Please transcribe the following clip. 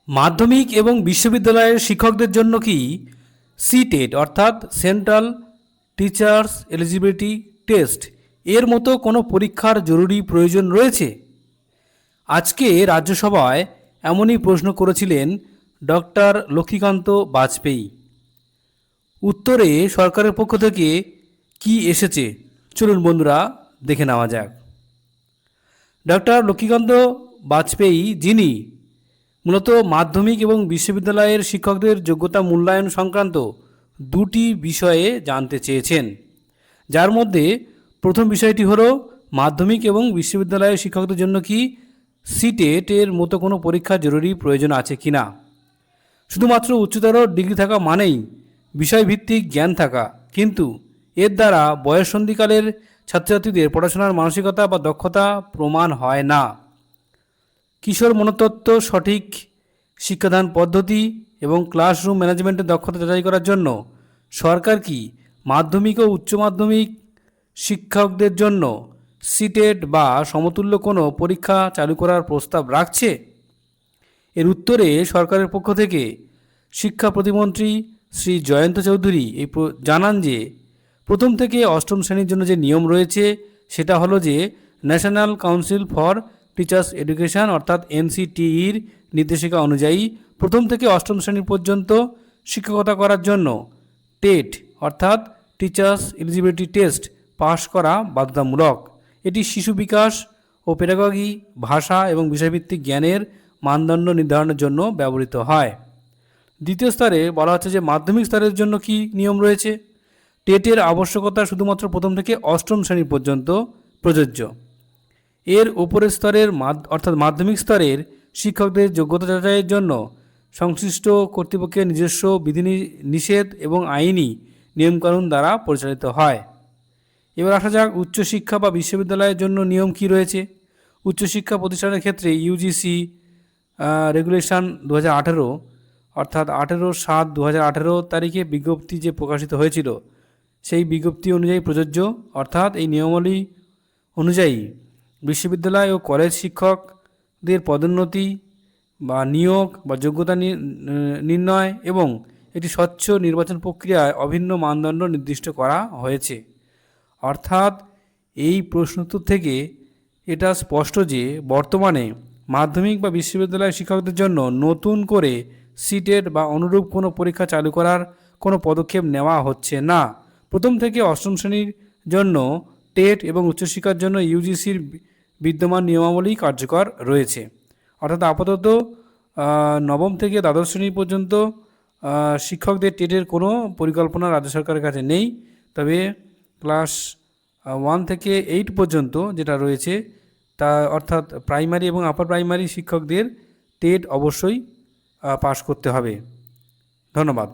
মাধ্যমিক এবং বিশ্ববিদ্যালয়ের শিক্ষকদের জন্য কি সিটেট অর্থাৎ সেন্ট্রাল টিচার্স এলিজিবিলিটি টেস্ট এর মতো কোনো পরীক্ষার জরুরি প্রয়োজন রয়েছে? আজকে রাজ্যসভায় এমনই প্রশ্ন করেছিলেন ডক্টর লক্ষ্মীকান্ত বাজপেয়ী। উত্তরে সরকারের পক্ষ থেকে কি এসেছে চলুন বন্ধুরা দেখে নেওয়া যাক। ডক্টর লক্ষ্মীকান্ত বাজপেয়ী, যিনি মূলত মাধ্যমিক এবং বিশ্ববিদ্যালয়ের শিক্ষকদের যোগ্যতা মূল্যায়ন সংক্রান্ত দুটি বিষয়ে জানতে চেয়েছেন, যার মধ্যে প্রথম বিষয়টি হলো মাধ্যমিক এবং বিশ্ববিদ্যালয়ের শিক্ষকদের জন্য কি সিটেট এর মতো কোনো পরীক্ষা জরুরি প্রয়োজন আছে কি না। শুধুমাত্র উচ্চতর ডিগ্রি থাকা মানেই বিষয়ভিত্তিক জ্ঞান থাকা, কিন্তু এর দ্বারা বয়ঃসন্ধিকালের ছাত্রছাত্রীদের পড়াশোনার মানসিকতা বা দক্ষতা প্রমাণ হয় না। কিশোর মনস্তত্ত্ব, সঠিক শিক্ষাদান পদ্ধতি এবং ক্লাসরুম ম্যানেজমেন্টের দক্ষতা যাচাই করার জন্য সরকার কি মাধ্যমিক ও উচ্চ মাধ্যমিক শিক্ষকদের জন্য সিটেট বা সমতুল্য কোনো পরীক্ষা চালু করার প্রস্তাব রাখছে? এর উত্তরে সরকারের পক্ষ থেকে শিক্ষা প্রতিমন্ত্রী শ্রী জয়ন্ত চৌধুরী জানান যে প্রথম থেকে অষ্টম শ্রেণীর জন্য যে নিয়ম রয়েছে সেটা হলো যে national council for teachers education অর্থাৎ এনসিটিইর নির্দেশিকা অনুযায়ী প্রথম থেকে অষ্টম শ্রেণী পর্যন্ত শিক্ষকতা করার জন্য টেট অর্থাৎ টিচার্স এলিজিবিলিটি টেস্ট পাশ করা বাধ্যতামূলক। এটি শিশু বিকাশ ও পেডাগজি, ভাষা এবং বিষয়ভিত্তিক জ্ঞানের মানদণ্ড নির্ধারণের জন্য ব্যবহৃত হয়। দ্বিতীয় স্তরে বলা হচ্ছে যে মাধ্যমিক স্তরের জন্য কি নিয়ম রয়েছে। টেটের আবশ্যকতা শুধুমাত্র প্রথম থেকে অষ্টম শ্রেণী পর্যন্ত প্রযোজ্য। এর উপরের স্তরের অর্থাৎ মাধ্যমিক স্তরের শিক্ষকদের যোগ্যতা যাচাইয়ের জন্য সংশ্লিষ্ট কর্তৃপক্ষের নিজস্ব বিধিনিষেধ এবং আইনি নিয়মকানুন দ্বারা পরিচালিত হয়। এবার আসা যাক উচ্চশিক্ষা বা বিশ্ববিদ্যালয়ের জন্য নিয়ম কি রয়েছে। উচ্চশিক্ষা প্রতিষ্ঠানের ক্ষেত্রে ইউজিসি রেগুলেশন 2018 অর্থাৎ 18/7/2018 তারিখে বিজ্ঞপ্তি যে প্রকাশিত হয়েছিল সেই বিজ্ঞপ্তি অনুযায়ী প্রযোজ্য। অর্থাৎ এই নিয়মাবলী অনুযায়ী বিশ্ববিদ্যালয় ও কলেজ শিক্ষকদের পদোন্নতি বা নিয়োগ বা যোগ্যতা নির্ণয় এবং একটি স্বচ্ছ নির্বাচন প্রক্রিয়ায় অভিন্ন মানদণ্ড নির্দিষ্ট করা হয়েছে। অর্থাৎ এই প্রশ্নোত্তর থেকে এটা স্পষ্ট যে বর্তমানে মাধ্যমিক বা বিশ্ববিদ্যালয় শিক্ষকদের জন্য নতুন করে সিটেট বা অনুরূপ কোনো পরীক্ষা চালু করার কোনো পদক্ষেপ নেওয়া হচ্ছে না। প্রথম থেকে অষ্টম শ্রেণীর জন্য টেট এবং উচ্চশিক্ষার জন্য ইউজিসির বিদ্যমান নিয়মাবলী কার্যকর রয়েছে। অর্থাৎ আপাতত নবম থেকে দ্বাদশ শ্রেণী পর্যন্ত শিক্ষকদের টেটের কোনো পরিকল্পনা রাজ্য সরকারের কাছে নেই। তবে ক্লাস 1 থেকে 8 পর্যন্ত যেটা রয়েছে তা অর্থাৎ প্রাইমারি এবং আপার প্রাইমারি শিক্ষকদের টেট অবশ্যই পাশ করতে হবে। ধন্যবাদ।